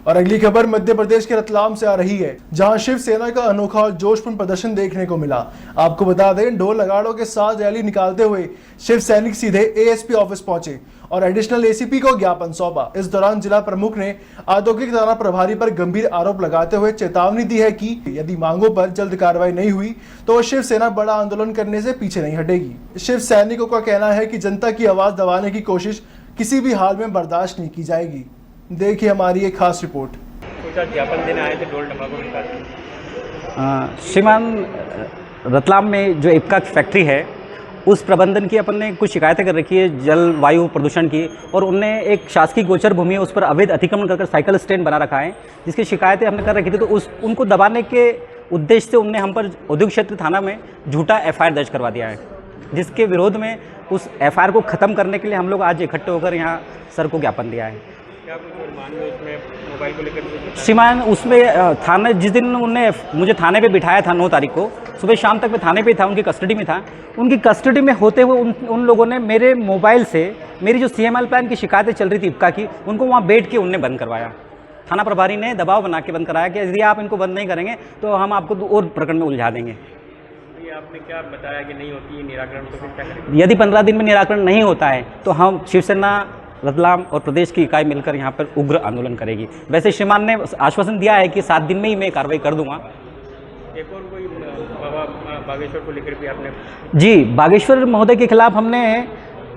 और अगली खबर मध्य प्रदेश के रतलाम से आ रही है, जहां शिवसेना का अनोखा और जोशपूर्ण प्रदर्शन देखने को मिला। आपको बता दें, ढोल नगाड़ों के साथ रैली निकालते हुए शिव सैनिक सीधे एएसपी ऑफिस पहुंचे और एडिशनल एसीपी को ज्ञापन सौंपा। इस दौरान जिला प्रमुख ने औद्योगिक थाना प्रभारी पर गंभीर आरोप लगाते हुए चेतावनी दी है कि यदि मांगों पर जल्द कार्रवाई नहीं हुई तो शिवसेना बड़ा आंदोलन करने से पीछे नहीं हटेगी। शिव सैनिकों का कहना है कि जनता की आवाज दबाने की कोशिश किसी भी हाल में बर्दाश्त नहीं की जाएगी। देखिए हमारी एक खास रिपोर्ट। ज्ञापन देने आए थे ढोल ढमाकों के साथ। श्रीमान, रतलाम में जो इप्का फैक्ट्री है उस प्रबंधन की अपन ने कुछ शिकायतें कर रखी है जल वायु प्रदूषण की, और उनने एक शासकीय गोचर भूमि है उस पर अवैध अतिक्रमण कर साइकिल स्टैंड बना रखा है, जिसकी शिकायतें हमने कर रखी थी। तो उनको दबाने के उद्देश्य से उनने हम पर औद्योगिक क्षेत्र थाना में झूठा एफआईआर दर्ज करवा दिया है, जिसके विरोध में उस एफआईआर को ख़त्म करने के लिए हम लोग आज इकट्ठे होकर यहाँ सर को ज्ञापन दिया है। क्या उसमें मोबाइल को लेकर श्रीमान, उसमें थाने जिस दिन उनने मुझे थाने पे बिठाया था 9 तारीख को सुबह शाम तक मैं थाने पे था, उनकी कस्टडी में था। उनकी कस्टडी में होते हुए उन लोगों ने मेरे मोबाइल से मेरी जो CML प्लान की शिकायतें चल रही थी इप्का की, उनको वहाँ बैठ के उनने बंद करवाया। थाना प्रभारी ने दबाव बना के बंद कराया कि यदि आप इनको बंद नहीं करेंगे तो हम आपको और प्रकरण में उलझा देंगे। आपने क्या बताया कि नहीं होती निराकरण, तो फिर क्या करेंगे? यदि 15 दिन में निराकरण नहीं होता है तो हम शिवसेना रतलाम और प्रदेश की इकाई मिलकर यहाँ पर उग्र आंदोलन करेगी। वैसे श्रीमान ने आश्वासन दिया है कि 7 दिन में ही मैं कार्रवाई कर दूंगा। एक और कोई बाबा बागेश्वर को लेकर भी आपने? जी, बागेश्वर महोदय के खिलाफ हमने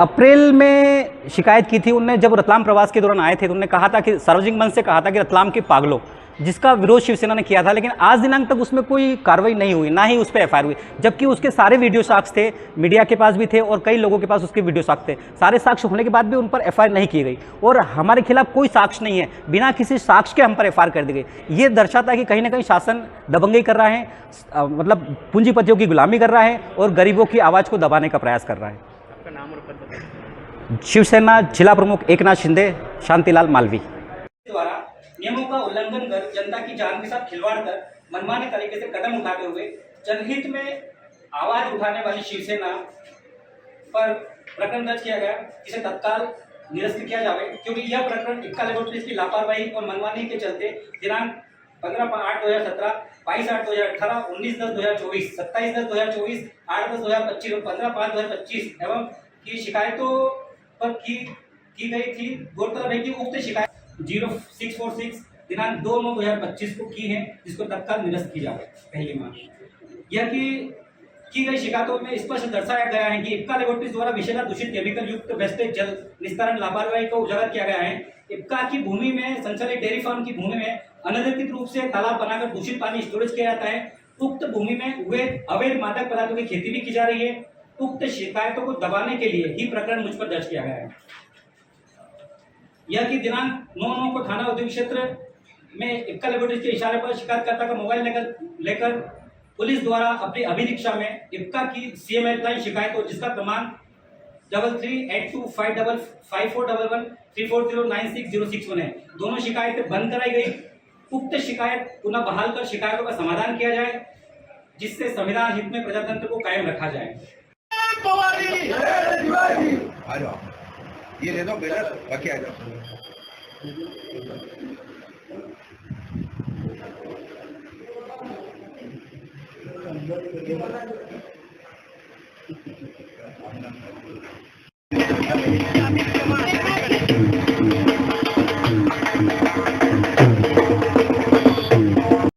अप्रैल में शिकायत की थी। उनने जब रतलाम प्रवास के दौरान आए थे तो उन्होंने कहा था कि सार्वजनिक मंच से कहा था कि रतलाम के पागलों, जिसका विरोध शिवसेना ने किया था, लेकिन आज दिनांक तक उसमें कोई कार्रवाई नहीं हुई, ना ही उस पर एफआईआर हुई, जबकि उसके सारे वीडियो साक्ष्य थे, मीडिया के पास भी थे और कई लोगों के पास उसके वीडियो साक्ष्य थे। सारे साक्ष्य होने के बाद भी उन पर एफआईआर नहीं की गई और हमारे खिलाफ कोई साक्ष्य नहीं है, बिना किसी साक्ष्य के हम पर एफआईआर कर दी गई। ये दर्शाता है कि कहीं ना कहीं शासन दबंगई कर रहा है, मतलब पूंजीपतियों की गुलामी कर रहा है और गरीबों की आवाज़ को दबाने का प्रयास कर रहा है। आपका नाम और पद? शिवसेना जिला प्रमुख एकनाथ शिंदे, शांतिलाल मालवी। द्वारा नियमों का उल्लंघन कर जनता की जान के साथ खिलवाड़ कर मनमाने तरीके से कदम उठाते हुए जनहित में आवाज उठाने वाली शिवसेना पर प्रकरण दर्ज किया गया, जिसे तत्काल निरस्त किया जाए, क्योंकि यह प्रकरण इप्का लैबोरेटरीज की लापरवाही और मनमानी के चलते दिनांक 15/8/2017, 22/8/2018, 19/10/2024, 27/10/2024, 8/10/2025 और 15/5/2025 एवं की शिकायतों पर की गई थी। गौरतलब है कि उक्त शिकायत 0646 दिनांक 2/9/2025 को की है, जिसको तत्काल निरस्त की जाए। पहली मांग यह की गई शिकायतों में स्पष्ट दर्शाया गया है कि इप्का लैबोरेटरीज द्वारा विषैला दूषित केमिकल युक्त वेस्टेज जल निस्तारण लापरवाही को उजागर किया गया है। इप्का की भूमि में संचालित डेयरी फार्म की भूमि में अनधिकृत रूप से तालाब बनाकर दूषित पानी स्टोरेज किया जाता है। उक्त भूमि में अवैध मादक पदार्थों की खेती भी की जा रही है। उक्त शिकायतों को दबाने के लिए ही प्रकरण मुझ पर दर्ज किया गया है। यह कि दिनांक 9/9 को थाना औद्योगिक क्षेत्र में इप्का लैबोरेटरीज के इशारे पर शिकायतकर्ता का मोबाइल लेकर पुलिस द्वारा अपनी अभिरीक्षा में इप्का की CML प्लान शिकायत हो, जिसका क्रमांक 3382541134096061 है। दोनों शिकायतें बंद कराई गई। उक्त शिकायत पुनः बहाल कर शिकायतों का समाधान किया जाए, जिससे संविधान हित में प्रजातंत्र को कायम रखा जाए। ये ले दो बेटा, बाकी आ जाओ।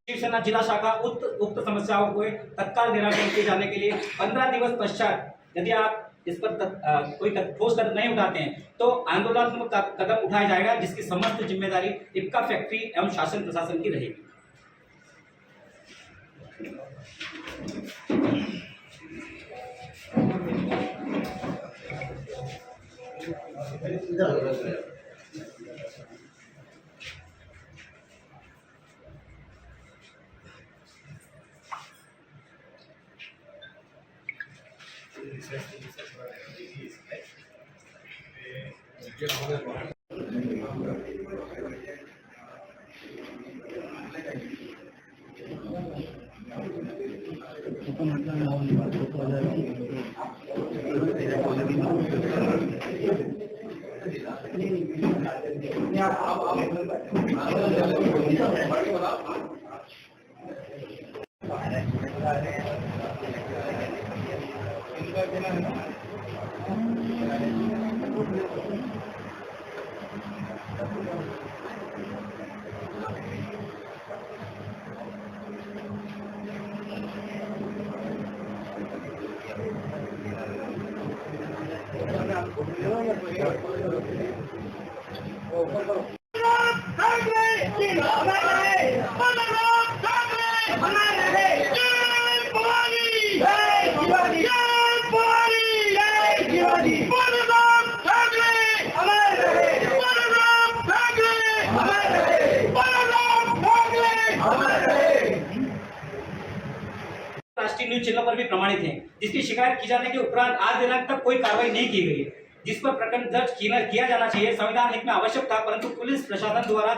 शिवसेना जिला शाखा उक्त समस्याओं को तत्काल निराकरण किए जाने के लिए 15 दिवस पश्चात यदि आप इस पर कोई ठोस कदम नहीं उठाते हैं तो आंदोलनात्मक कदम उठाया जाएगा, जिसकी समस्त जिम्मेदारी इप्का फैक्ट्री एवं शासन प्रशासन की रहेगी। आप राष्ट्रीय न्यूज चैनल पर भी प्रमाणित हैं, जिसकी शिकायत की जाने के उपरांत आज दिनांक तक कोई कार्रवाई नहीं की गई है, जिस पर प्रकरण दर्ज किया जाना चाहिए। संविधान हित में आवश्यक था, परंतु पुलिस प्रशासन द्वारा